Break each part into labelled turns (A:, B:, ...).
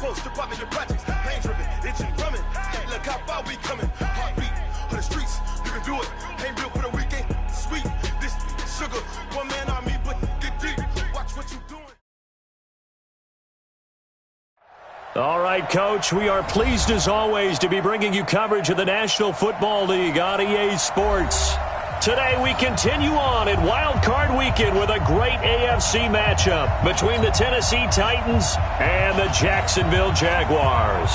A: post, you're popping your projects. Pain driven, itching, drumming. Look how far we coming. Heartbeat for the streets. You can do it. Ain't built for the weekend. Sweet, this sugar. One man army, but get deep. Watch what you doing.
B: All right, Coach, we are pleased as always to be bringing you coverage of the National Football League on EA Sports. Today we continue on in Wild Card Weekend with a great AFC matchup between the Tennessee Titans and the Jacksonville Jaguars.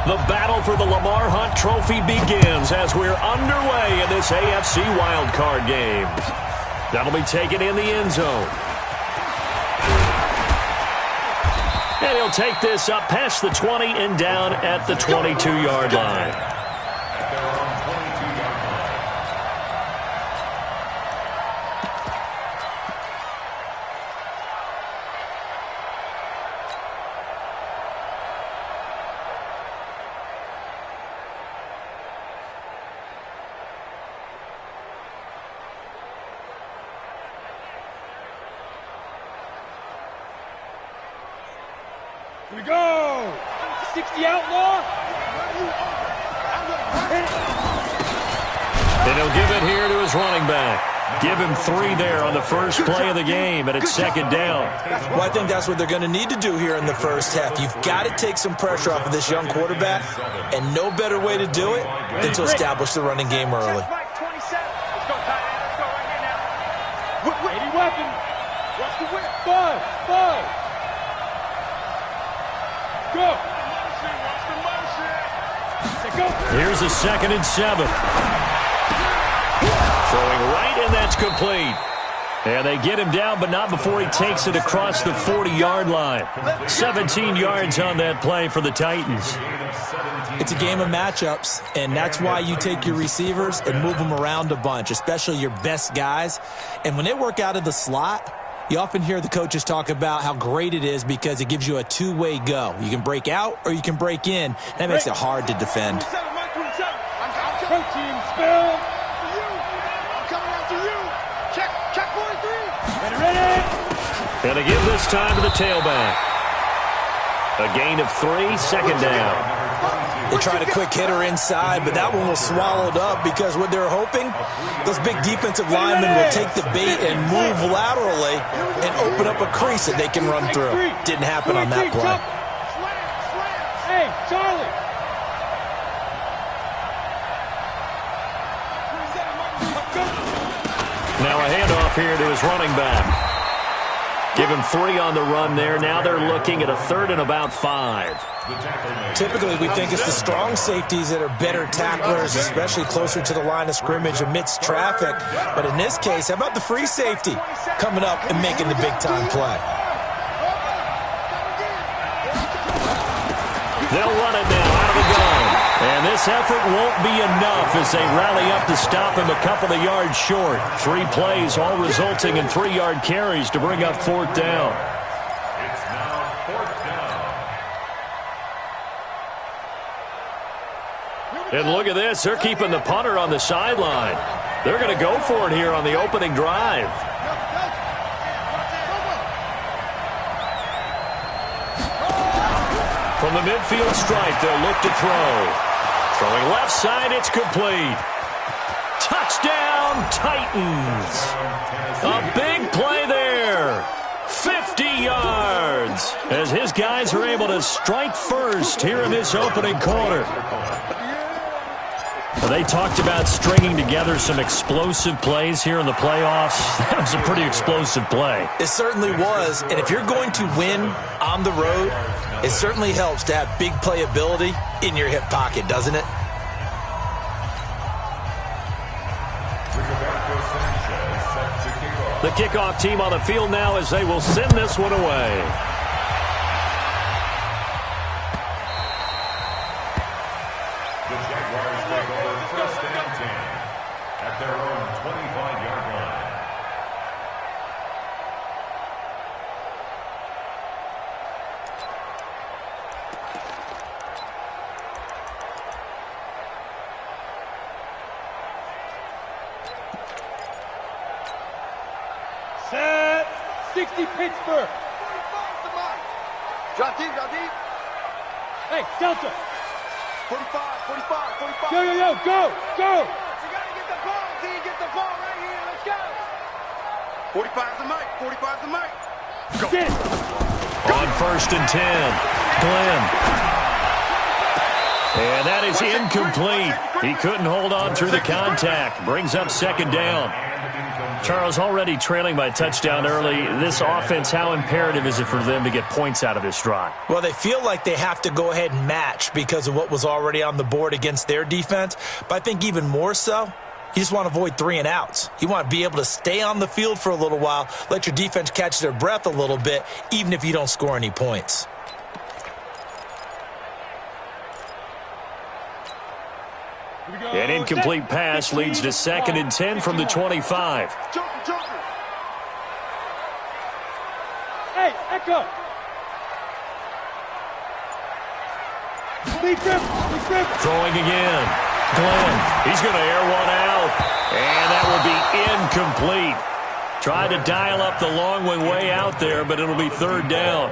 B: The battle for the Lamar Hunt Trophy begins as we're underway in this AFC Wild Card game. That'll be taken in the end zone. And he'll take this up past the 20 and down at the 22-yard line.
C: Here we go! 60 outlaw!
B: And he'll give it here to his running back. Give him 3 there on the first play of the game, and it's second down.
D: Well, I think that's what they're going to need to do here in the first half. You've got to take some pressure off of this young quarterback, and no better way to do it than to establish the running game early.
C: Let's go, tight end. Let's go right here now. Ready weapon. Watch the whip. 5. Go.
B: Here's a 2nd and 7. Throwing right, and that's complete. And they get him down, but not before he takes it across the 40-yard line. 17 yards on that play for the Titans.
D: It's a game of matchups, and that's why you take your receivers and move them around a bunch, especially your best guys. And when they work out of the slot, you often hear the coaches talk about how great it is because it gives you a two-way go. You can break out or you can break in. That makes it hard to defend.
C: Protein spill. I'm coming after you. Check 43. Ready.
B: And they give this time to the tailback. A gain of 3, second down.
D: They tried a quick hitter inside, but that one was swallowed up because what they're hoping, those big defensive linemen will take the bait and move laterally and open up a crease that they can run through. Didn't happen on that play.
C: Hey, Charlie.
B: Now a handoff here to his running back. Give him 3 on the run there. Now they're looking at a 3rd and about 5.
D: Typically, we think it's the strong safeties that are better tacklers, especially closer to the line of scrimmage amidst traffic. But in this case, how about the free safety coming up and making the big-time play?
B: They'll run it now out of the gun. And this effort won't be enough as they rally up to stop him a couple of yards short. 3 plays, all resulting in 3-yard carries to bring up 4th down.
E: It's now 4th down.
B: And look at this. They're keeping the punter on the sideline. They're going to go for it here on the opening drive. From the midfield stripe, they'll look to throw. Throwing left side, it's complete. Touchdown, Titans. A big play there. 50 yards as his guys are able to strike first here in this opening quarter. They talked about stringing together some explosive plays here in the playoffs. That was a pretty explosive play.
D: It certainly was, and if you're going to win on the road, it certainly helps to have big playability in your hip pocket, doesn't it?
B: The kickoff team on the field now as they will send this one away.
E: The Jaguars take over 1st and 10 at their own 25-yard line.
C: Set. 60 Pittsburgh. Drop deep. Hey, Delta. 45. Yo, go. You gotta get the ball, D. Get the ball right here. Let's go. 45's the mic. Go. Get it.
B: On 1st and 10, Glenn. And that is incomplete. He couldn't hold on through the contact. Brings up 2nd down. Charles, already trailing by a touchdown early. This offense, how imperative is it for them to get points out of this drive?
D: Well, they feel like they have to go ahead and match because of what was already on the board against their defense. But I think even more so, you just want to avoid 3 and outs. You want to be able to stay on the field for a little while, let your defense catch their breath a little bit, even if you don't score any points.
B: An incomplete pass leads to 2nd and 10 from the 25.
C: Joker. Hey, Echo. Lee Griffin.
B: Throwing again. Glenn, he's going to air one out. And that will be incomplete. Tried to dial up the long way out there, but it'll be 3rd down.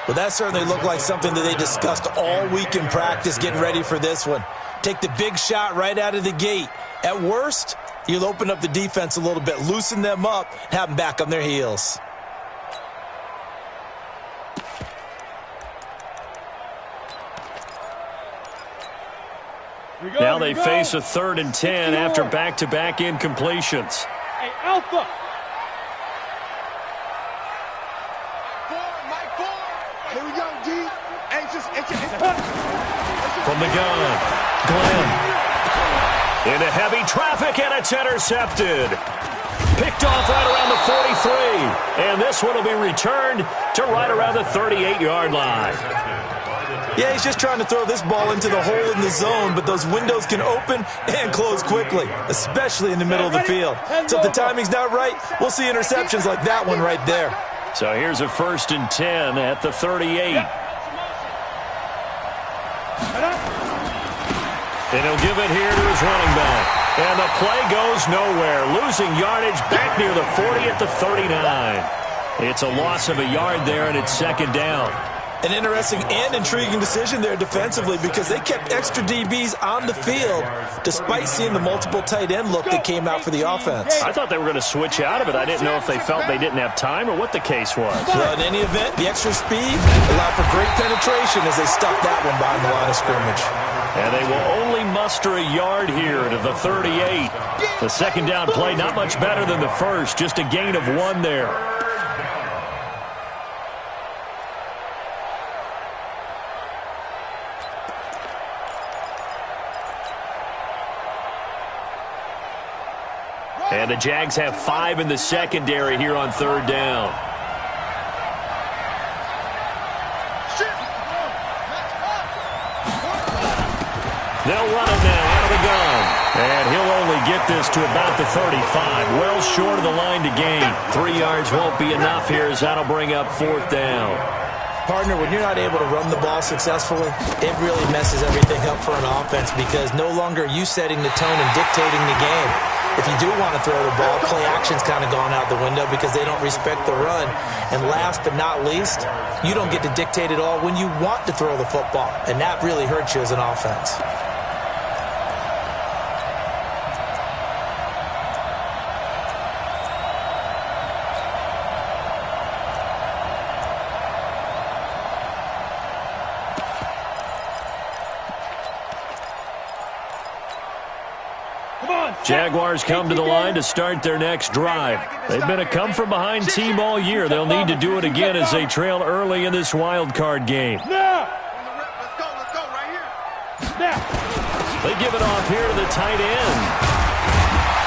D: Well, that certainly looked like something that they discussed all week in practice getting ready for this one. Take the big shot right out of the gate. At worst, you'll open up the defense a little bit, loosen them up, and have them back on their heels.
B: Now they face a 3rd and 10 after back-to-back incompletions.
C: Hey, Alpha. Here we go, D.
B: From the gun, Glenn. Into heavy traffic, and it's intercepted. Picked off right around the 43. And this one will be returned to right around the 38-yard line.
D: Yeah, he's just trying to throw this ball into the hole in the zone, but those windows can open and close quickly, especially in the middle of the field. So if the timing's not right, we'll see interceptions like that one right there.
B: So here's a 1st and 10 at the 38. And he'll give it here to his running back. And the play goes nowhere. Losing yardage back near the 40 at the 39. It's a loss of a yard there, and it's 2nd down.
D: An interesting and intriguing decision there defensively because they kept extra DBs on the field despite seeing the multiple tight end look that came out for the offense.
B: I thought they were going to switch out of it. I didn't know if they felt they didn't have time or what the case was.
D: Well, in any event, the extra speed allowed for great penetration as they stuffed that one behind the line of scrimmage.
B: And they will only muster a yard here to the 38. The 2nd down play not much better than the first, just a gain of 1 there. And the Jags have 5 in the secondary here on 3rd down. They'll run it now out of the gun. And he'll only get this to about the 35. Well short of the line to gain. 3 yards won't be enough here as that'll bring up 4th down.
D: Partner, when you're not able to run the ball successfully, it really messes everything up for an offense because no longer are you setting the tone and dictating the game. If you do want to throw the ball, play action's kind of gone out the window because they don't respect the run. And last but not least, you don't get to dictate it all when you want to throw the football. And that really hurts you as an offense.
B: Jaguars come to the line to start their next drive. They've been a come-from-behind team all year. They'll need to do it again as they trail early in this wild card game.
C: Now!
B: They give it off here to the tight end.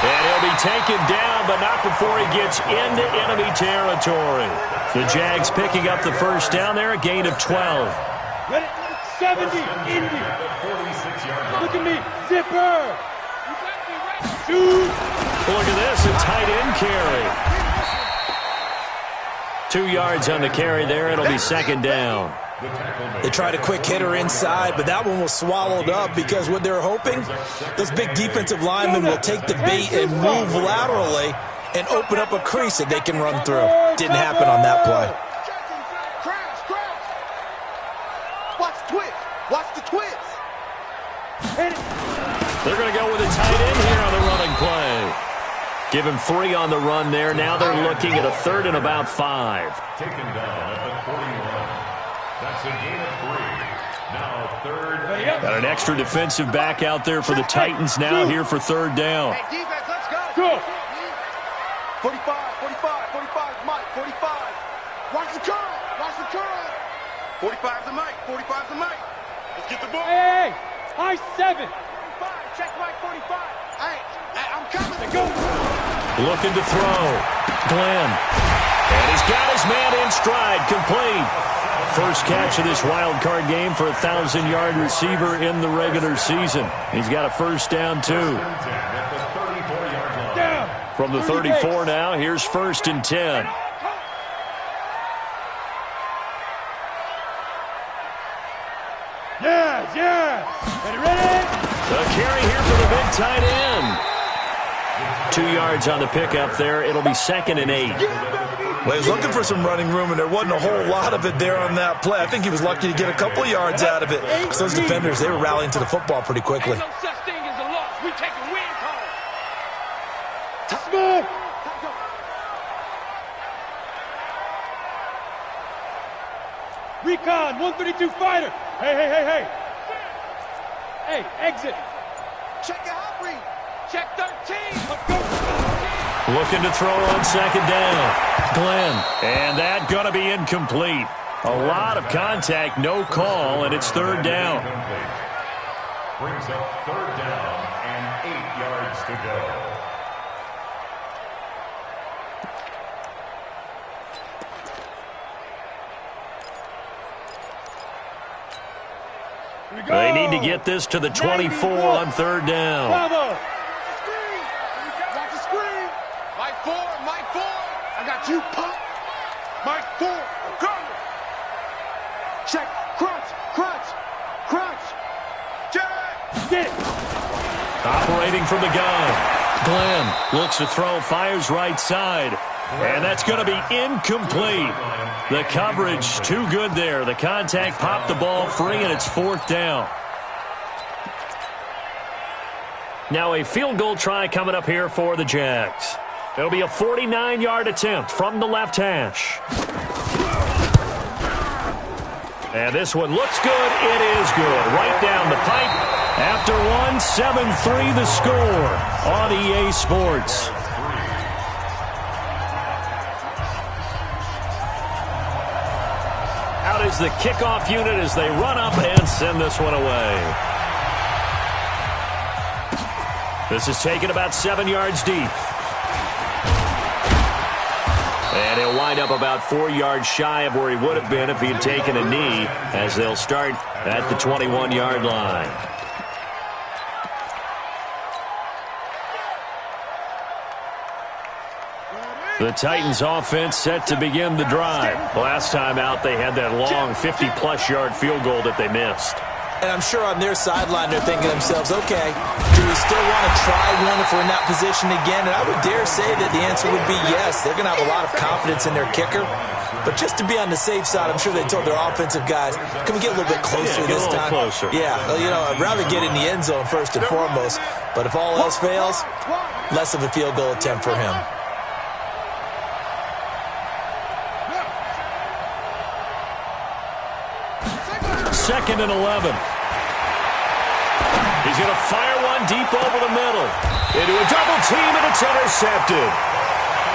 B: And he'll be taken down, but not before he gets into enemy territory. The Jags picking up the 1st down there, a gain of 12.
C: 70, Indy. Look at me, zipper.
B: Look at this, a tight end carry. 2 yards on the carry there. It'll be 2nd down.
D: They tried a quick hitter inside, but that one was swallowed up because what they're hoping, those big defensive linemen will take the bait and move laterally and open up a crease that they can run through. Didn't happen on that play.
C: Watch the twist.
B: They're going to go with a tight end here on the running play. Give him 3 on the run there. Now they're looking at a 3rd and about 5.
E: Taken down at the 41. That's a gain of 3. Now 3rd.
B: Got an extra defensive back out there for the Titans now here for 3rd down.
C: Hey, defense, let's go. 45, 45, Mike, 45. Watch the curl. Watch the curl. 45's the Mike. 45's the Mike. Let's get the ball.
F: Hey, high 7.
C: 45. Check Mike 45. Hey, I'm coming. Go.
B: Looking to throw. Glenn. And he's got his man in stride. Complete. First catch of this wild card game for a 1,000-yard receiver in the regular season. He's got a first down, too. From the 34 now, here's 1st and 10.
F: Yeah. Ready?
B: The carry here for the big tight end. 2 yards on the pickup there. It'll be 2nd and 8.
D: Well, he was looking for some running room, and there wasn't a whole lot of it there on that play. I think he was lucky to get a couple of yards out of it. Because those defenders, they were rallying to the football pretty quickly.
F: Ain't no such thing as a loss. We take a win home. Smooth. Recon, 132 fighter. Hey. Hey, exit.
C: Check your hot read.
F: Check 13. Let's go.
B: Looking to throw on 2nd down. Glenn. And that going to be incomplete. A lot of contact, no call, and it's 3rd down.
E: Brings up 3rd down and 8 yards to go.
B: They need to get this to the 24 on 3rd down.
F: Bravo.
C: Watch the screen. Mike 4. I got you, pump. Mike 4. I'm coming. Check. Crunch. Check.
F: Get it.
B: Operating from the gun. Glenn looks to throw, fires right side. And that's going to be incomplete. The coverage too good there. The contact popped the ball free, and it's 4th down. Now a field goal try coming up here for the Jags. It'll be a 49-yard attempt from the left hash. And this one looks good. It is good. Right down the pipe. After one, 7-3 the score on EA Sports. Out is the kickoff unit as they run up and send this one away. This is taken about 7 yards deep. And he'll wind up about 4 yards shy of where he would have been if he had taken a knee, as they'll start at the 21-yard line. The Titans offense set to begin the drive. Last time out, they had that long 50-plus yard field goal that they missed.
D: And I'm sure on their sideline they're thinking to themselves, okay, do we still want to try one if we're in that position again? And I would dare say that the answer would be yes. They're going to have a lot of confidence in their kicker. But just to be on the safe side, I'm sure they told their offensive guys, can we get a little bit closer this time?
B: Closer.
D: Yeah, well, I'd rather get in the end zone first and foremost. But if all else fails, less of a field goal attempt for him.
B: Second and 11. He's going to fire one deep over the middle. Into a double team, and it's intercepted.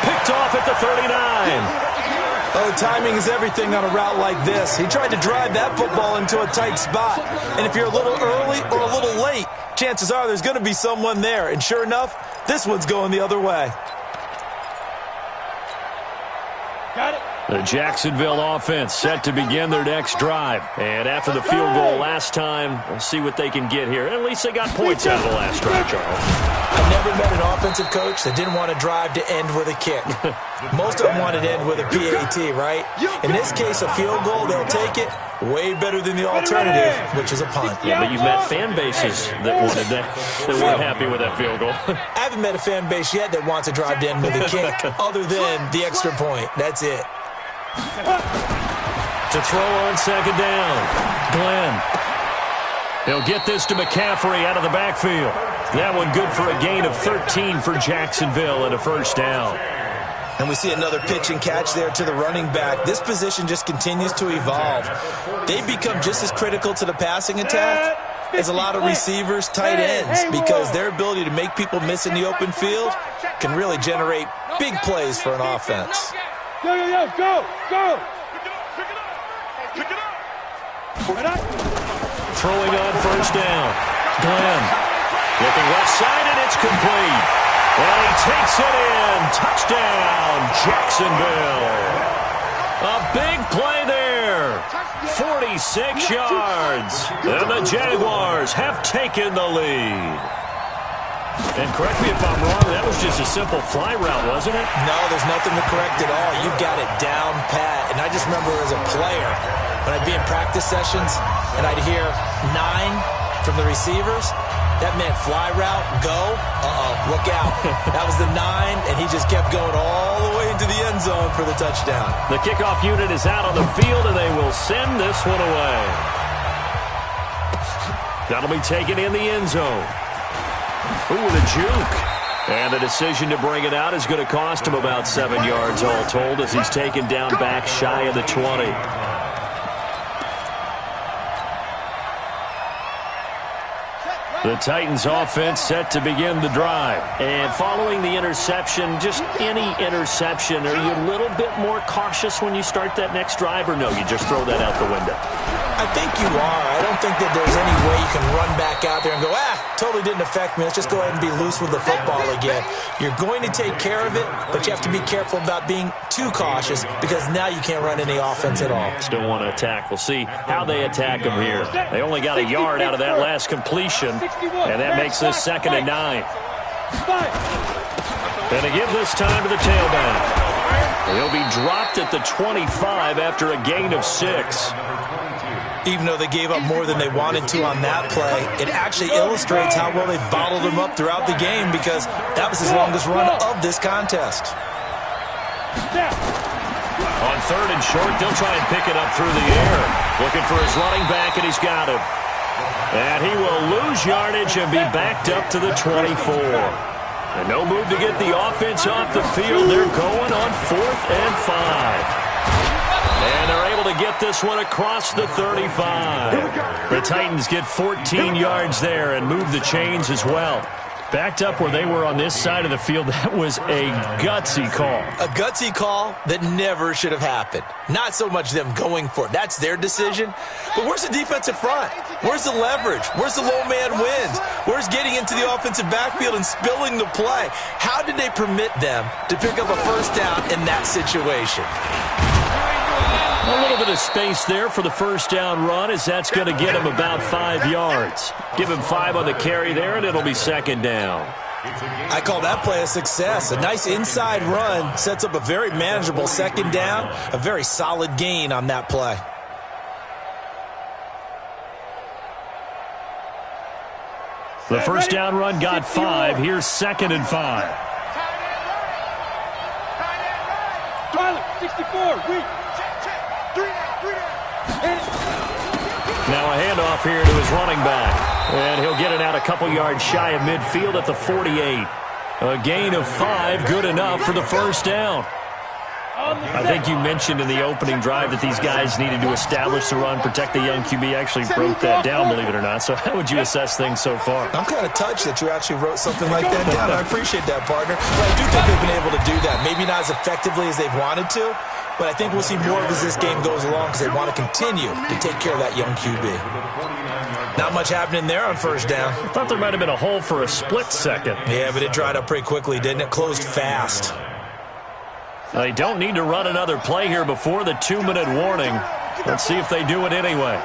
B: Picked off at the 39.
D: Oh, timing is everything on a route like this. He tried to drive that football into a tight spot. And if you're a little early or a little late, chances are there's going to be someone there. And sure enough, this one's going the other way.
F: Got it.
B: The Jacksonville offense set to begin their next drive. And after the field goal last time, we'll see what they can get here. At least they got points out of the last drive, Charles.
D: I've never met an offensive coach that didn't want to drive to end with a kick. Most of them wanted to end with a PAT, right? In this case, a field goal, they'll take it. Way better than the alternative, which is a punt.
B: Yeah, but you've met fan bases that wanted that weren't happy with that field goal.
D: I haven't met a fan base yet that wants to drive to end with a kick, other than the extra point. That's it.
B: To throw on second down, Glenn. He'll get this to McCaffrey out of the backfield. That one good for a gain of 13 for Jacksonville and a first down.
D: And we see another pitch and catch there to the running back. This position just continues to evolve. They become just as critical to the passing attack as a lot of receivers, tight ends, because their ability to make people miss in the open field can really generate big plays for an offense.
F: Go, go, go!
B: Throwing on first down. Glenn looking left side, and it's complete. And he takes it in. Touchdown, Jacksonville. A big play there. 46 yards. And the Jaguars have taken the lead. And correct me if I'm wrong, that was just a simple fly route, wasn't it?
D: No, there's nothing to correct at all. You've got it down pat. And I just remember as a player, when I'd be in practice sessions and I'd hear 9 from the receivers, that meant fly route, go, look out. That was the 9, and he just kept going all the way into the end zone for the touchdown.
B: The kickoff unit is out on the field, and they will send this one away. That'll be taken in the end zone. Ooh, with a juke. And the decision to bring it out is going to cost him about 7 yards all told as he's taken down back shy of the 20. The Titans offense set to begin the drive. And following the interception, just any interception, are you a little bit more cautious when you start that next drive, or no, you just throw that out the window?
D: I think you are. I don't think that there's any way you can run back out there and go, totally didn't affect me. Let's just go ahead and be loose with the football again. You're going to take care of it, but you have to be careful about being too cautious because now you can't run any offense at all.
B: Still want to attack. We'll see how they attack him here. They only got a yard out of that last completion, and that makes this 2nd and 9. And to give this time to the tailback. He'll be dropped at the 25 after a gain of 6.
D: Even though they gave up more than they wanted to on that play, it actually illustrates how well they bottled him up throughout the game because that was his longest run of this contest.
B: On 3rd and short, they'll try and pick it up through the air. Looking for his running back, and he's got him. And he will lose yardage and be backed up to the 24. And no move to get the offense off the field. They're going on 4th and 5. And they're able to get this one across the 35. The Titans get 14 yards there and move the chains as well. Backed up where they were on this side of the field, that was a gutsy call.
D: A gutsy call that never should have happened. Not so much them going for it. That's their decision. But where's the defensive front? Where's the leverage? Where's the low man wins? Where's getting into the offensive backfield and spilling the play? How did they permit them to pick up a first down in that situation?
B: A little bit of space there for the first down run as that's going to get him about 5 yards. Give him 5 on the carry there, and it'll be 2nd down.
D: I call that play a success. A nice inside run sets up a very manageable 2nd down, a very solid gain on that play.
B: The first down run got 5. Here's 2nd and 5.
F: 64,
B: Now a handoff here to his running back. And he'll get it out a couple yards shy of midfield at the 48. A gain of 5, good enough for the first down. I think you mentioned in the opening drive that these guys needed to establish the run, protect the young QB. Actually wrote that down, believe it or not. So how would you assess things so far?
D: I'm kind of touched that you actually wrote something like that down. I appreciate that, partner. But I do think they've been able to do that. Maybe not as effectively as they've wanted to, but I think we'll see more of as this game goes along because they want to continue to take care of that young QB. Not much happening there on first down.
B: I thought there might have been a hole for a split second.
D: Yeah, but it dried up pretty quickly, didn't it? Closed fast.
B: They don't need to run another play here before the 2-minute warning. Let's see if they do it anyway.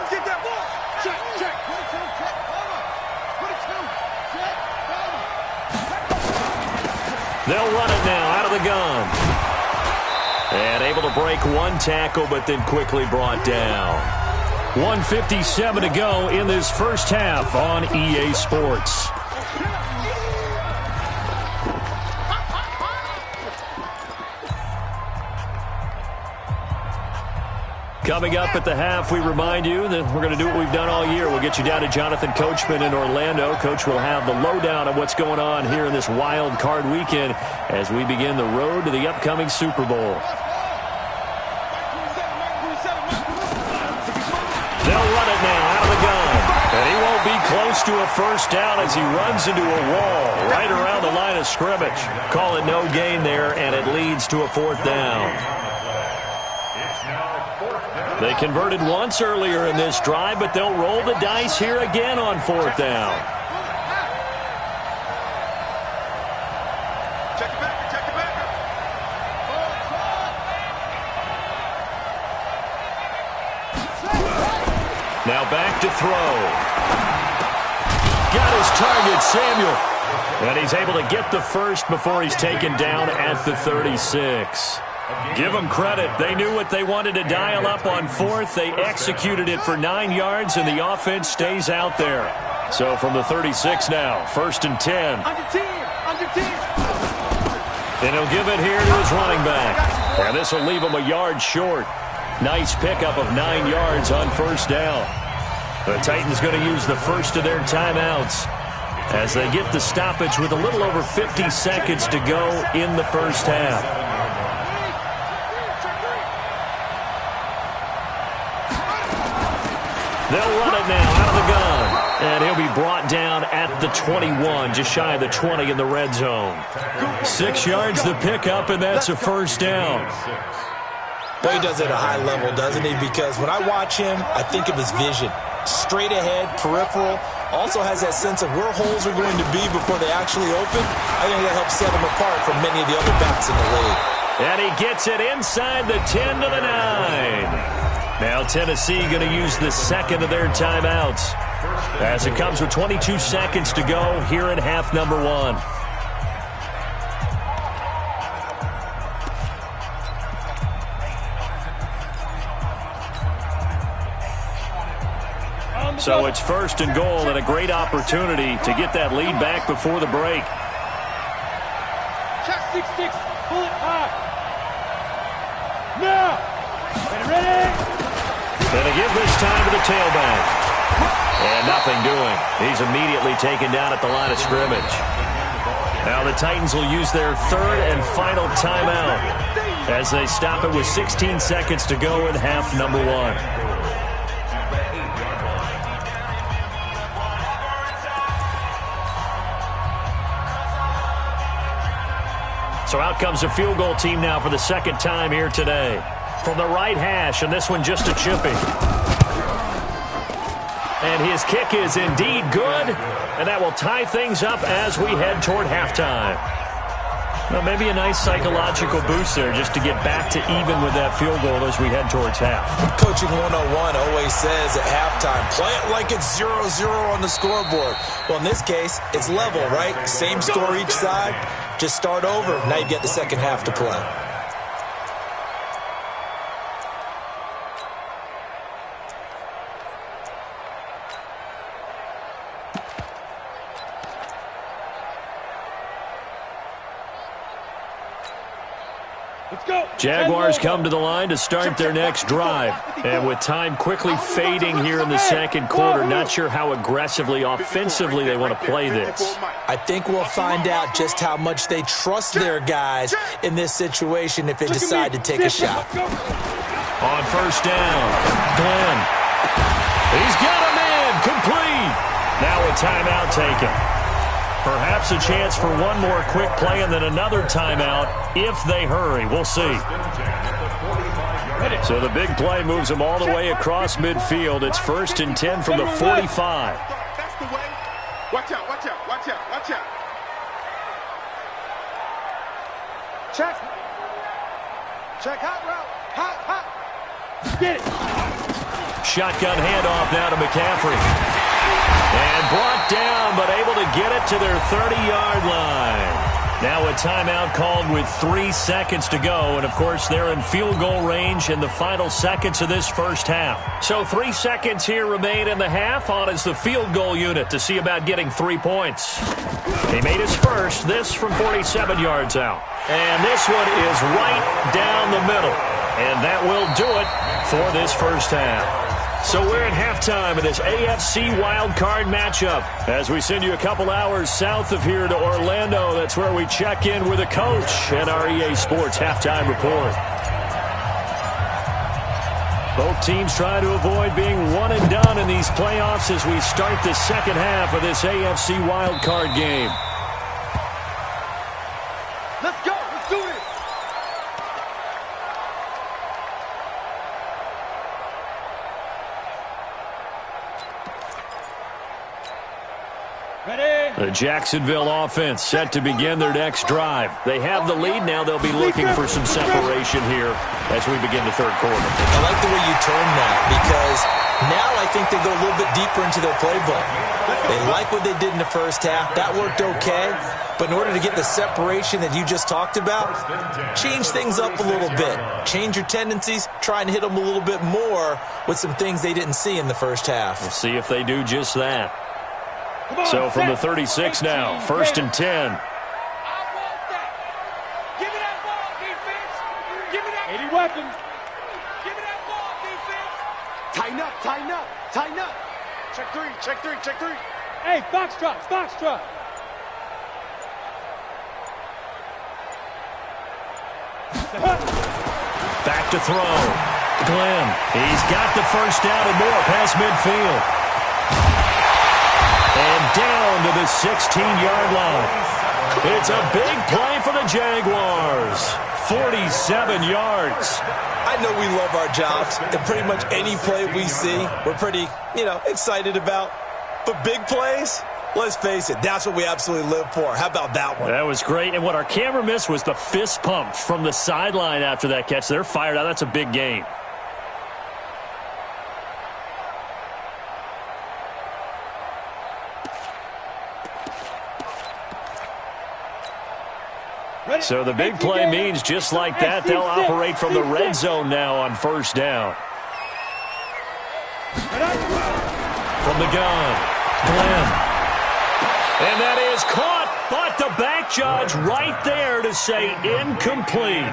B: They'll run it now out of the gun. And able to break one tackle, but then quickly brought down. 1:57 to go in this first half on EA Sports. Coming up at the half, we remind you that we're going to do what we've done all year. We'll get you down to Jonathan Coachman in Orlando. Coach will have the lowdown of what's going on here in this wild card weekend as we begin the road to the upcoming Super Bowl. They'll run it now out of the gun. And he won't be close to a first down as he runs into a wall right around the line of scrimmage. Call it no gain there, and it leads to a fourth down. They converted once earlier in this drive, but they'll roll the dice here again on fourth down.
C: Check it back, check it back.
B: Now back to throw. Got his target, Samuel. And he's able to get the first before he's taken down at the 36. Give them credit. They knew what they wanted to dial up on fourth. They executed it for 9 yards, and the offense stays out there. So from the 36 now, 1st and 10. And he'll give it here to his running back. And this will leave him a yard short. Nice pickup of 9 yards on first down. The Titans going to use the first of their timeouts as they get the stoppage with a little over 50 seconds to go in the first half. They'll run it now out of the gun. And he'll be brought down at the 21, just shy of the 20 in the red zone. 6 yards the pickup, and that's a first down.
D: Well, he does it at a high level, doesn't he? Because when I watch him, I think of his vision. Straight ahead, peripheral. Also has that sense of where holes are going to be before they actually open. I think that helps set him apart from many of the other backs in the league.
B: And he gets it inside the 10 to the 9. Now Tennessee going to use the second of their timeouts as it comes with 22 seconds to go here in half number 1. So it's 1st and goal and a great opportunity to get that lead back before the break.
F: Check 6-6. Pull it high. Now. Ready?
B: Going to give this time to the tailback. And nothing doing. He's immediately taken down at the line of scrimmage. Now the Titans will use their 3rd and final timeout as they stop it with 16 seconds to go in half number 1. So out comes a field goal team now for the second time here today. From the right hash, and this one just a chipping. And his kick is indeed good, and that will tie things up as we head toward halftime. Well, maybe a nice psychological boost there just to get back to even with that field goal as we head towards half.
D: Coaching 101 always says at halftime, play it like it's 0-0 on the scoreboard. Well, in this case, it's level, right? Same score each side. Just start over. Now you get the second half to play.
B: Jaguars come to the line to start their next drive. And with time quickly fading here in the second quarter, not sure how aggressively, offensively they want to play this.
D: I think we'll find out just how much they trust their guys in this situation if they decide to take a shot.
B: On first down, Glenn. He's got him in, complete. Now a timeout taken. Perhaps a chance for one more quick play and then another timeout if they hurry. We'll see. So the big play moves them all the way across midfield. It's 1st and 10 from the 45.
C: That's the way. Watch out, watch out, watch out, watch out.
F: Check. Check hot route. Hot. Get it.
B: Shotgun handoff now to McCaffrey. And brought down, but able to get it to their 30-yard line. Now a timeout called with 3 seconds to go. And, of course, they're in field goal range in the final seconds of this first half. So 3 seconds here remain in the half on as the field goal unit to see about getting 3 points. He made his first, this from 47 yards out. And this one is right down the middle. And that will do it for this first half. So we're at halftime of this AFC wildcard matchup as we send you a couple hours south of here to Orlando. That's where we check in with the coach and our EA Sports halftime report. Both teams try to avoid being one and done in these playoffs as we start the second half of this AFC wildcard game.
C: Let's go. Let's do this.
F: Ready?
B: The Jacksonville offense set to begin their next drive. They have the lead now. They'll be looking for some separation here as we begin the third quarter.
D: I like the way you term that because now I think they go a little bit deeper into their playbook. They like what they did in the first half. That worked okay. But in order to get the separation that you just talked about, change things up a little bit. Change your tendencies. Try and hit them a little bit more with some things they didn't see in the first half.
B: We'll see if they do just that. So from the 36 now, 1st and 10.
F: I want that. Give me that ball, defense. Give me that. 80 weapons. Give me that ball, defense.
C: Tighten up, tighten up, tighten up. Check three, check three, check three.
F: Hey, foxtrot, foxtrot.
B: Back to throw. Glenn, he's got the first down and more past midfield. And down to the 16-yard line. It's a big play for the Jaguars. 47 yards.
D: I know we love our jobs, and pretty much any play we see, we're pretty, excited about. But big plays, let's face it, that's what we absolutely live for. How about that one?
B: That was great. And what our camera missed was the fist pump from the sideline after that catch. They're fired out. That's a big game. So the big play means just like that, they'll operate from the red zone now on first down. From the gun, Glenn. And that is caught, but the back judge right there to say incomplete.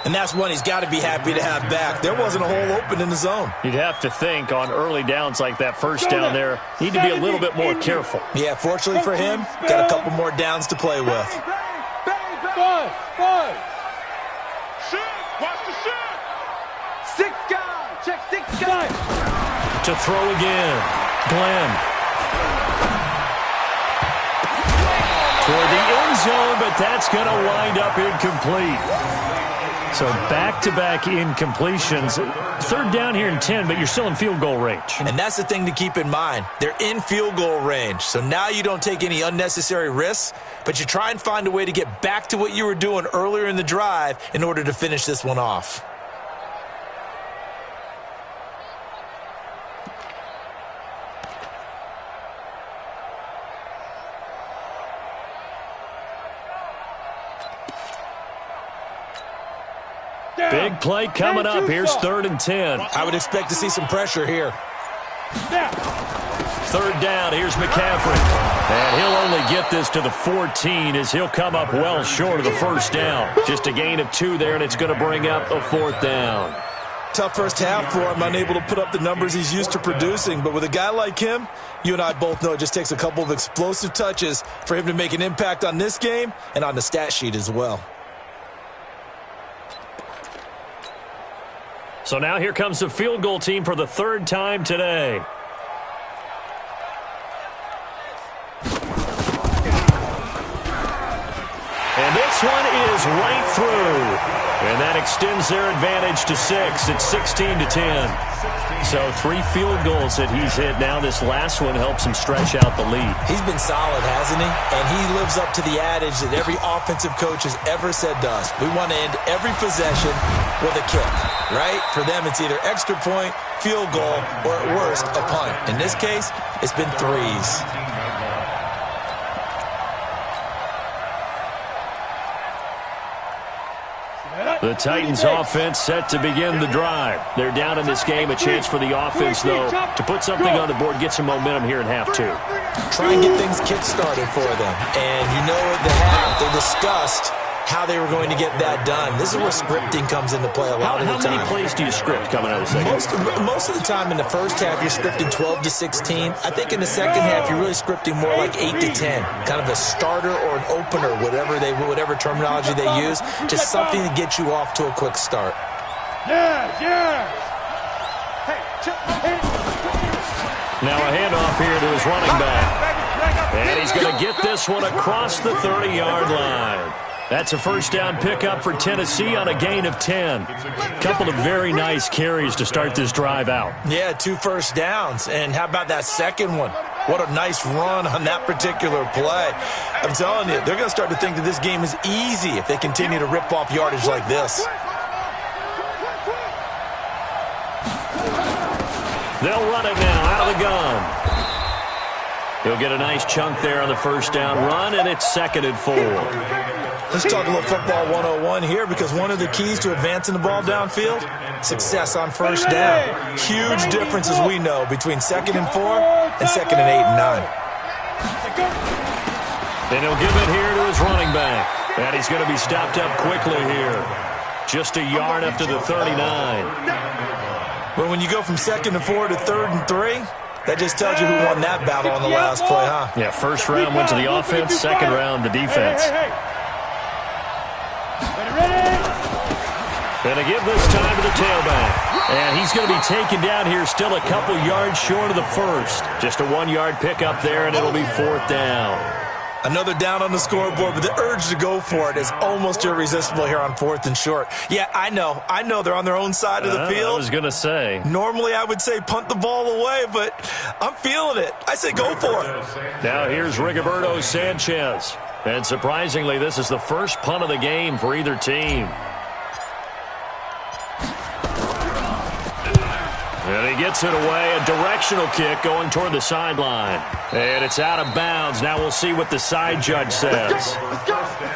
D: And that's one he's got to be happy to have back. There wasn't a hole open in the zone.
B: You'd have to think on early downs like that first down there, need to be a little bit more careful.
D: Yeah, fortunately for him, got a couple more downs to play with.
F: Five.
C: Shoot. Watch the shoot. 6 guys. Check 6 guys.
B: To throw again. Glenn. Toward the end zone, but that's going to wind up incomplete. So back-to-back incompletions. Third down here in 10, but you're still in field goal range.
D: And that's the thing to keep in mind. They're in field goal range. So now you don't take any unnecessary risks, but you try and find a way to get back to what you were doing earlier in the drive in order to finish this one off.
B: Big play coming up. Here's 3rd and 10.
D: I would expect to see some pressure here.
B: Third down. Here's McCaffrey. And he'll only get this to the 14 as he'll come up well short of the first down. Just a gain of 2 there, and it's going to bring up a 4th down.
D: Tough first half for him, unable to put up the numbers he's used to producing. But with a guy like him, you and I both know it just takes a couple of explosive touches for him to make an impact on this game and on the stat sheet as well.
B: So now here comes the field goal team for the 3rd time today. And this one is right through. And that extends their advantage to 6. It's 16-10. So 3 field goals that he's hit now. This last one helps him stretch out the lead.
D: He's been solid, hasn't he? And he lives up to the adage that every offensive coach has ever said to us. We want to end every possession with a kick, right? For them, it's either extra point, field goal, or at worst, a punt. In this case, it's been 3s.
B: The Titans offense set to begin the drive. They're down in this game. A chance for the offense, though, to put something on the board, get some momentum here in half 2.
D: Try and get things kick-started for them. And you know at the half, they discussed how they were going to get that done. This is where scripting comes into play a lot of the time.
B: How many plays do you script coming out of the second?
D: Most of the time in the first half, you're scripting 12 to 16. I think in the second half, you're really scripting more like 8 to 10. Kind of a starter or an opener, whatever terminology they use. Just something to get you off to a quick start.
B: Now a handoff here to his running back. And he's going to get this one across the 30-yard line. That's a first down pickup for Tennessee on a gain of 10. Couple of very nice carries to start this drive out.
D: Yeah, 2 first downs. And how about that second one? What a nice run on that particular play. I'm telling you, they're going to start to think that this game is easy if they continue to rip off yardage like this.
B: They'll run it now out of the gun. He'll get a nice chunk there on the first down run, and it's 2nd and 4.
D: Let's talk a little football 101 here, because one of the keys to advancing the ball downfield, success on first down. Huge difference, as we know, between 2nd and 4 and 2nd and 8 and 9.
B: And he'll give it here to his running back. And he's going to be stopped up quickly here. Just a yard up to the 39.
D: Well, when you go from 2nd and 4 to 3rd and 3, that just tells you who won that battle on the last play, huh?
B: Yeah, first round went to the offense, second round the defense. And they give this time to the tailback. And he's going to be taken down here still a couple yards short of the first. Just a 1-yard pickup there, and it'll be 4th down.
D: Another down on the scoreboard, but the urge to go for it is almost irresistible here on 4th and short. Yeah, I know they're on their own side of the field.
B: I was going to say.
D: Normally I would say punt the ball away, but I'm feeling it. I say go for it.
B: Now here's Rigoberto Sanchez. And surprisingly, this is the first punt of the game for either team. And he gets it away, a directional kick going toward the sideline. And it's out of bounds. Now we'll see what the side judge says.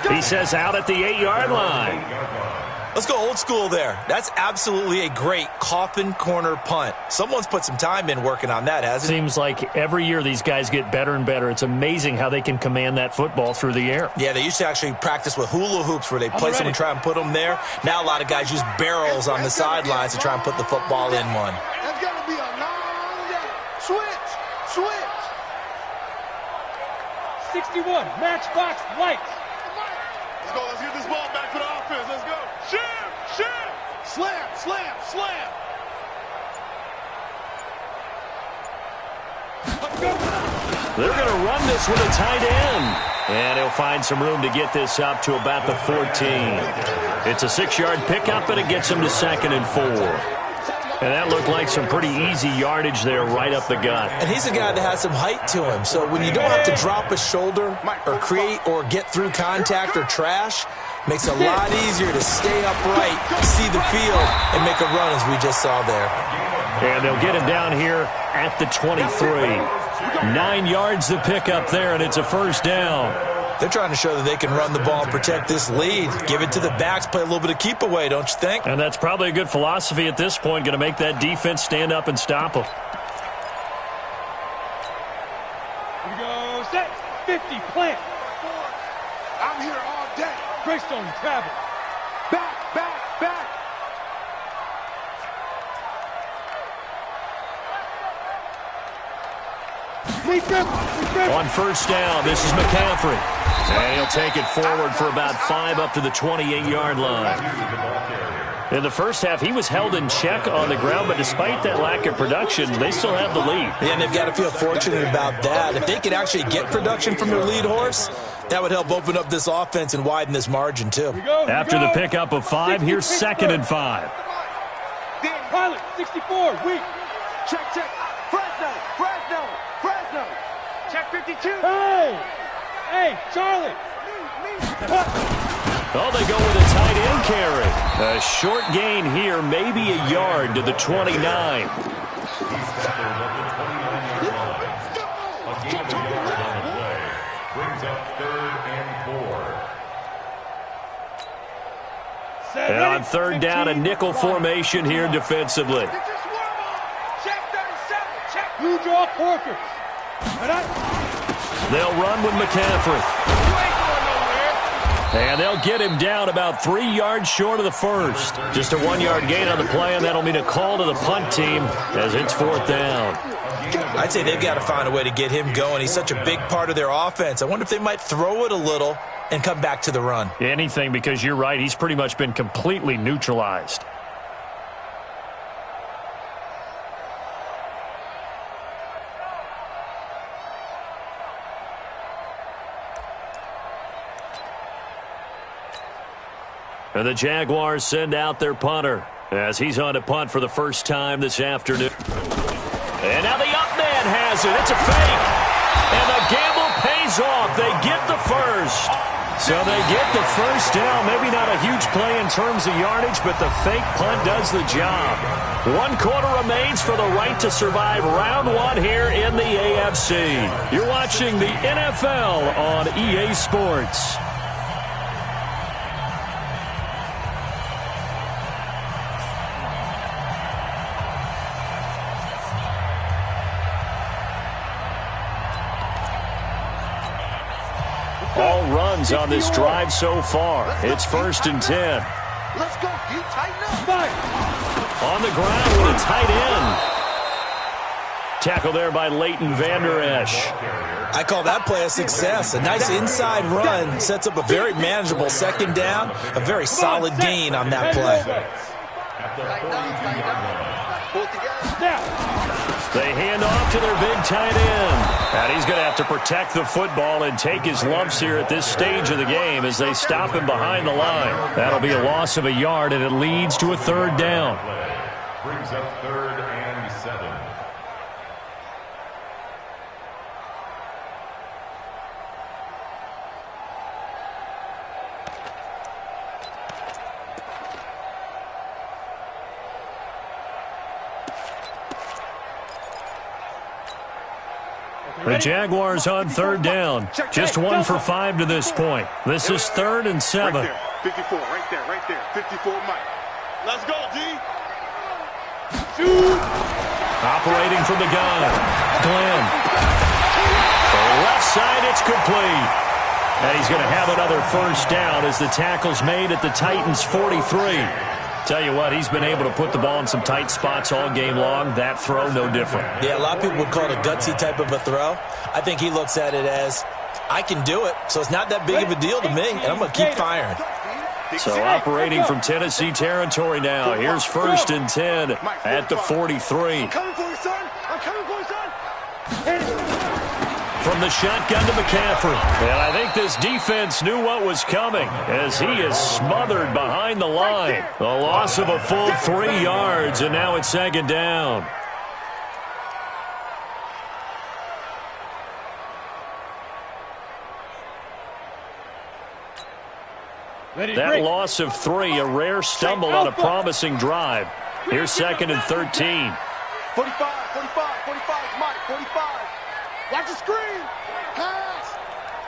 B: He says out at the 8-yard line.
D: Let's go old school there. That's absolutely a great coffin corner punt. Someone's put some time in working on that, hasn't it?
B: Seems like every year these guys get better and better. It's amazing how they can command that football through the air.
D: Yeah, they used to actually practice with hula hoops where they place them and try and put them there. Now a lot of guys use barrels on the sidelines to try and put the football in one.
C: That's got to be a long day. Switch.
F: 61, matchbox lights.
C: Let's go. Let's get this ball back to the offense. Let's go. Shim. Slam.
B: They're going to run this with a tight end. And he'll find some room to get this up to about the 14. It's a 6-yard pickup, and it gets him to 2nd and 4. And that looked like some pretty easy yardage there right up the gut.
D: And he's a guy that has some height to him. So when you don't have to drop a shoulder or create or get through contact or trash, makes it a lot easier to stay upright, see the field, and make a run as we just saw there.
B: And they'll get him down here at the 23. 9 yards to pick up there, and it's a first down.
D: They're trying to show that they can run the ball and protect this lead. Give it to the backs, play a little bit of keep away, don't you think?
B: And that's probably a good philosophy at this point, going to make that defense stand up and stop them.
F: Here we go, set, 50, plant.
C: I'm here all day.
F: Greystone, travel.
C: Back.
B: On first down, this is McCaffrey. And he'll take it forward for about 5 up to the 28-yard line. In the first half, he was held in check on the ground, but despite that lack of production, they still have the lead.
D: Yeah, and they've got to feel fortunate about that. If they could actually get production from their lead horse, that would help open up this offense and widen this margin, too.
B: After the pickup of 5, here's 2nd and 5.
F: Pilot, 64, weak.
C: Check. Fresno. Check 52.
F: Hey, Charlie.
B: Oh, they go with a tight end carry. A short gain here, maybe a yard to the 29.
E: Brings up 3rd and 4.
B: And on 3rd down, a nickel formation here defensively.
C: Check 37. Check.
F: Blue draw Corkers.
B: They'll run with McCaffrey. And they'll get him down about 3 yards short of the first. Just a 1-yard gain on the play, and that'll mean a call to the punt team as it's 4th down.
D: I'd say they've got to find a way to get him going. He's such a big part of their offense. I wonder if they might throw it a little and come back to the run.
B: Anything, because you're right. He's pretty much been completely neutralized. And the Jaguars send out their punter as he's on to punt for the first time this afternoon. And now the up man has it. It's a fake. And the gamble pays off. They get the first. So they get the first down. Maybe not a huge play in terms of yardage, but the fake punt does the job. 1 quarter remains for the right to survive round 1 here in the AFC. You're watching the NFL on EA Sports. All runs on this drive so far. It's 1st and 10.
C: Let's go, D. Tighten up.
B: On the ground with a tight end. Tackle there by Leighton Vander Esch.
D: I call that play a success. A nice inside run sets up a very manageable 2nd down. A very solid gain on that play.
B: They hand off to their big tight end. And he's going to have to protect the football and take his lumps here at this stage of the game as they stop him behind the line. That'll be a loss of a yard, and it leads to a 3rd down.
E: Brings up 3rd and 7.
B: The Jaguars on 3rd down. Just 1 for 5 to this point. This is 3rd and 7.
C: Right there. 54, right there. 54, Mike. Let's go, D.
F: Shoot.
B: Operating from the gun. Glenn. For the left side, it's complete. And he's going to have another first down as the tackle's made at the Titans' 43. Tell you what, he's been able to put the ball in some tight spots all game long. That throw, no different.
D: Yeah, a lot of people would call it a gutsy type of a throw. I think he looks at it as, I can do it, so it's not that big of a deal to me, and I'm going to keep firing.
B: So operating from Tennessee territory now. Here's 1st and 10 at the 43.
C: I'm coming for you, son. I'm coming for you, son.
B: From the shotgun to McCaffrey. And I think this defense knew what was coming as he is smothered behind the line. A loss of a full 3 yards, and now it's 2nd down. That loss of 3, a rare stumble on a promising drive. Here's 2nd and 13.
C: 45, Mike, 45. Watch the screen. Pass.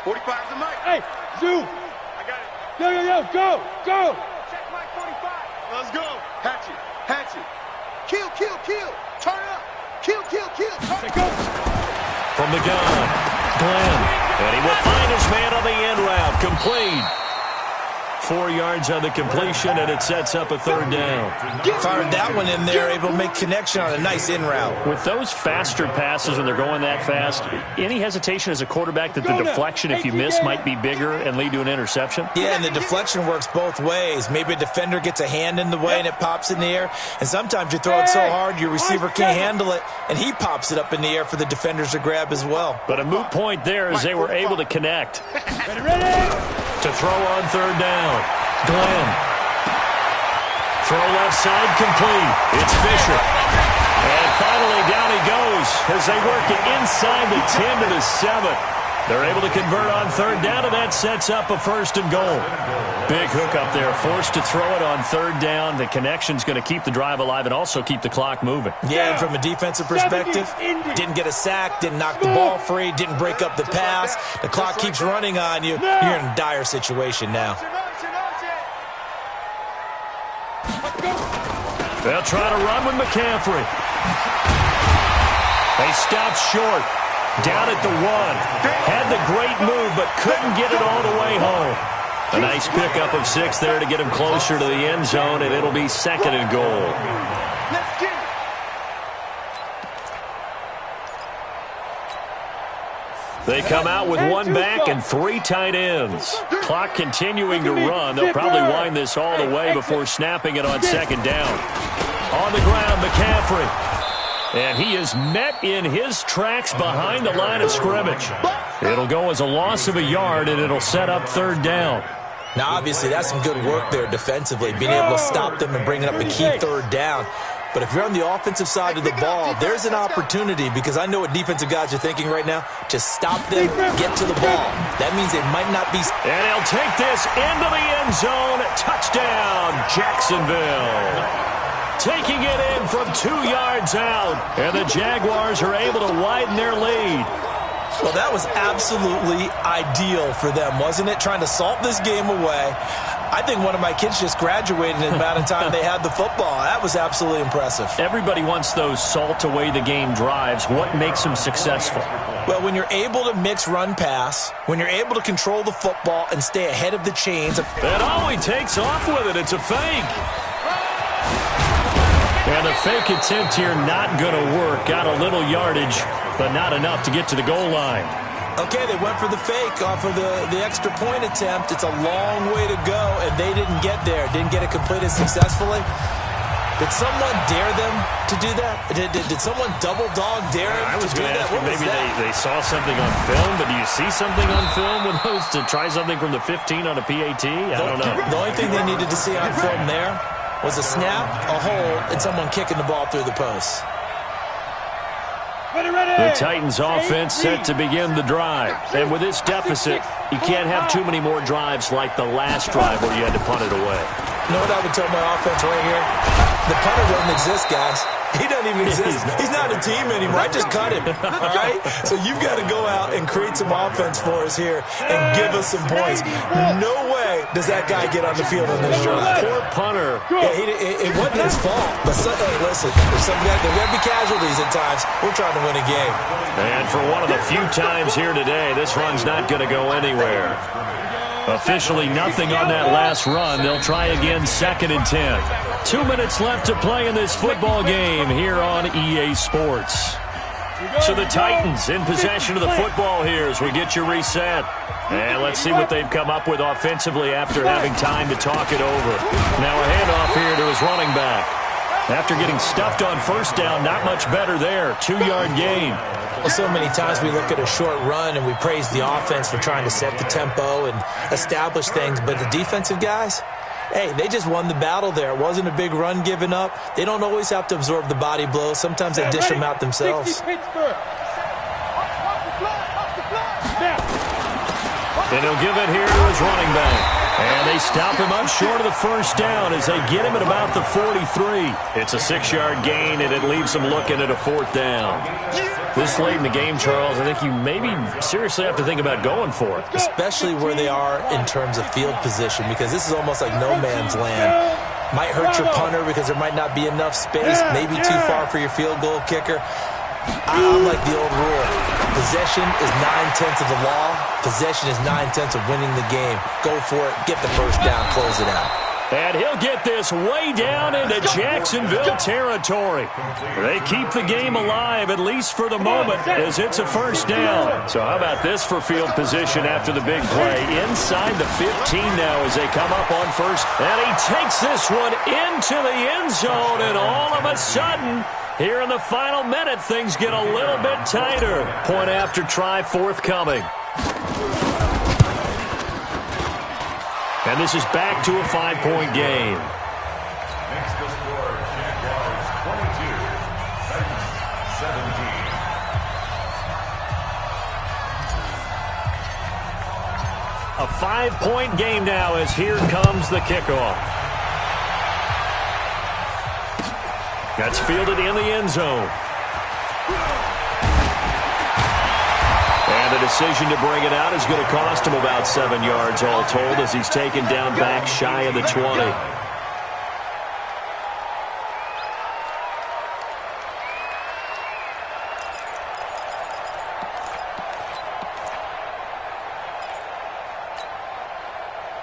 C: 45's the Mike.
F: Hey, Zoo.
C: I got it.
F: Yo, go.
C: Check Mike 45. Let's go. Hatchet. Kill. Turn up. Kill.
F: Let's go.
B: From the gun, Glenn. And he will find his man on the end route. Complete. 4 yards on the completion, and it sets up a 3rd down.
D: Fired that one in there, able to make connection on a nice in route.
B: With those faster passes when they're going that fast, any hesitation as a quarterback that the deflection, if you miss, might be bigger and lead to an interception?
D: Yeah, and the deflection works both ways. Maybe a defender gets a hand in the way and it pops in the air, and sometimes you throw it so hard your receiver can't handle it, and he pops it up in the air for the defenders to grab as well.
B: But a moot point there as they were able to connect.
F: Ready.
B: To throw on 3rd down. Glenn. Throw left side complete. It's Fisher. And finally down he goes as they work it inside the 10 to the 7. They're able to convert on 3rd down, and that sets up a 1st and goal. Big hook up there, forced to throw it on 3rd down. The connection's going to keep the drive alive and also keep the clock moving.
D: Yeah, and from a defensive perspective, didn't get a sack, didn't knock the ball free, didn't break up the pass. The clock keeps running on you. You're in a dire situation now.
B: They'll try to run with McCaffrey. They stopped short. Down at the 1. Had the great move, but couldn't get it all the way home. A nice pickup of 6 there to get him closer to the end zone, and it'll be 2nd and goal.
C: Let's get it.
B: They come out with 1 back and 3 tight ends. Clock continuing to run. They'll probably wind this all the way before snapping it on 2nd down. On the ground, McCaffrey. And he is met in his tracks behind the line of scrimmage. It'll go as a loss of a yard, and it'll set up 3rd down.
D: Now, obviously, that's some good work there defensively, being able to stop them and bringing up a key 3rd down. But if you're on the offensive side of the ball, there's an opportunity, because I know what defensive guys are thinking right now. Just stop them, get to the ball. That means they might not be...
B: And he'll take this into the end zone. Touchdown, Jacksonville. Taking it in from 2 yards out. And the Jaguars are able to widen their lead.
D: Well, that was absolutely ideal for them, wasn't it? Trying to salt this game away. I think one of my kids just graduated in the amount of time they had the football. That was absolutely impressive.
B: Everybody wants those salt-away-the-game drives. What makes them successful?
D: Well, when you're able to mix run-pass, when you're able to control the football and stay ahead of the chains.
B: And oh, he takes off with it. It's a fake. And the fake attempt here not going to work. Got a little yardage, but not enough to get to the goal line.
D: Okay, they went for the fake off of the extra point attempt. It's a long way to go, and they didn't get there. Didn't get it completed successfully. Did someone dare them to do that? Did someone double-dog dare them
B: I was
D: to do
B: going to
D: that?
B: ask you, maybe they saw something on film, but do you see something on film with those to try something from the 15 on a PAT? I don't know.
D: The only thing they needed to see on film there was a snap, a hold, and someone kicking the ball through the post.
B: The Titans offense set to begin the drive. And with this deficit, you can't have too many more drives like the last drive where you had to punt it away.
D: You know what I would tell my offense right here? The punter doesn't exist, guys. He doesn't even exist. He's not a team anymore. I just cut him, all right? So you've got to go out and create some offense for us here and give us some points. No way does that guy get on the field on this drive.
B: Poor punter.
D: Yeah, it wasn't his fault. But hey, listen, there's some guys, there will be casualties at times. We're trying to win a game.
B: And for one of the few times here today, this run's not going to go anywhere. Officially nothing on that last run. They'll try again 2nd and 10. 2 minutes left to play in this football game here on EA Sports. So the Titans in possession of the football here as we get you reset. And let's see what they've come up with offensively after having time to talk it over. Now a handoff here to his running back. After getting stuffed on 1st down, not much better there. 2-yard gain.
D: Well, so many times we look at a short run and we praise the offense for trying to set the tempo and establish things. But the defensive guys, hey, they just won the battle there. It wasn't a big run given up. They don't always have to absorb the body blows. Sometimes they dish them out themselves.
B: And he'll give it here to his running back. And they stop him up short of the 1st down as they get him at about the 43. It's a 6-yard gain, and it leaves him looking at a 4th down. This late in the game, Charles, I think you maybe seriously have to think about going for it.
D: Especially where they are in terms of field position, because this is almost like no man's land. Might hurt your punter because there might not be enough space, maybe too far for your field goal kicker. I like the old rule. Possession is 9/10 of the law. Possession is 9/10 of winning the game. Go for it. Get the 1st down. Close it out.
B: And he'll get this way down into Jacksonville territory. They keep the game alive, at least for the moment, as it's a 1st down. So how about this for field position after the big play? Inside the 15 now as they come up on 1st. And he takes this one into the end zone, and all of a sudden, here in the final minute, things get a little bit tighter. Point after try forthcoming. And this is back to a 5-point game.
E: Next to score, Jaguars 22, Titans 17.
B: A 5-point game now as here comes the kickoff. That's fielded in the end zone. And the decision to bring it out is going to cost him about 7 yards all told as he's taken down back shy of the 20.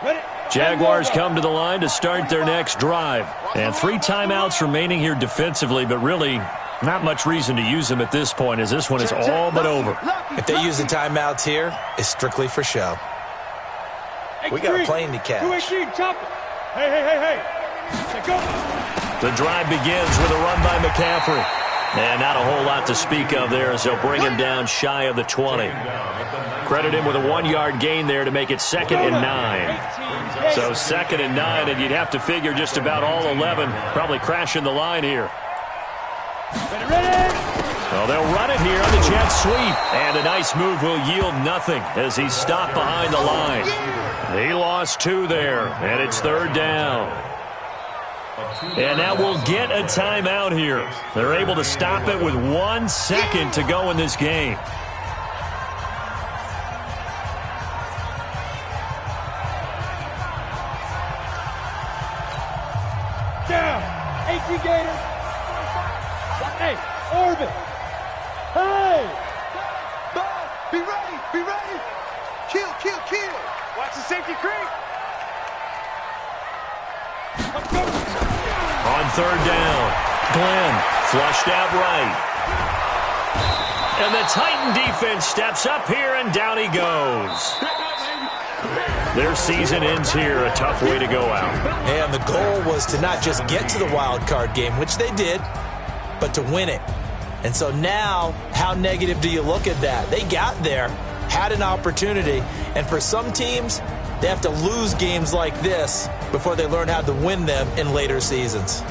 F: Ready?
B: Jaguars come to the line to start their next drive. And 3 timeouts remaining here defensively, but really not much reason to use them at this point, as this one is all but over.
D: If they use the timeouts here, it's strictly for show. We got a plane to catch.
F: Hey. Go.
B: The drive begins with a run by McCaffrey. And not a whole lot to speak of there, as they'll bring him down shy of the 20. Credit him with a 1-yard gain there to make it 2nd and 9. So 2nd and 9, and you'd have to figure just about all 11 probably crashing the line here. Well, they'll run it here on the jet sweep. And a nice move will yield nothing as he's stopped behind the line. He lost 2 there, and it's 3rd down. And now we'll get a timeout here. They're able to stop it with 1 second to go in this game.
F: Down. 18 Gators. Hey, Orbit. Hey.
C: Bud, be ready. Kill.
F: Watch the safety creep.
B: On 3rd down, Glenn flushed out right. And the Titan defense steps up here, and down he goes. Their season ends here, a tough way to go out.
D: And the goal was to not just get to the wild card game, which they did, but to win it. And so now, how negative do you look at that? They got there, had an opportunity, and for some teams, they have to lose games like this before they learn how to win them in later seasons.